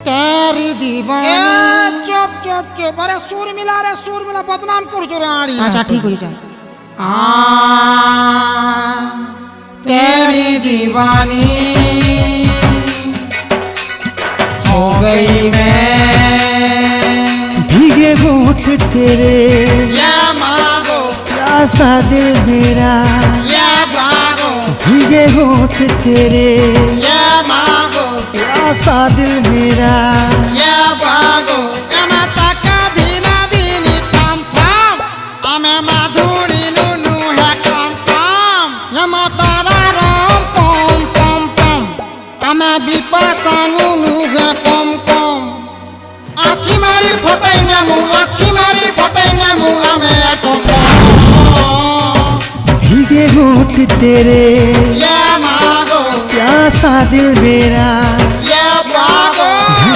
तेरी दीवानी। चुप चुप चुप, अरे सुर मिला बदनाम कर जो राड़ी। अच्छा ठीक हो जाए। तेरी दीवानी हो गई मैं, भीगे होठ तेरे या मांगो प्यासा दिल मेरा, या भागो भीगे होठ तेरे या मांगो प्यासा दिल मेरा, या भागो एमा ताका दीना दीनी थम थम, आमे माधुरी नुनु है कम कम, एमा तारा राम पम पम पम, आमे बिपाशा नुनु है कम कम, आखी मारी फटाई नामु आमे एटम भीगे होठ तेरे या मांगो प्यासा दिल मेरा, या भागो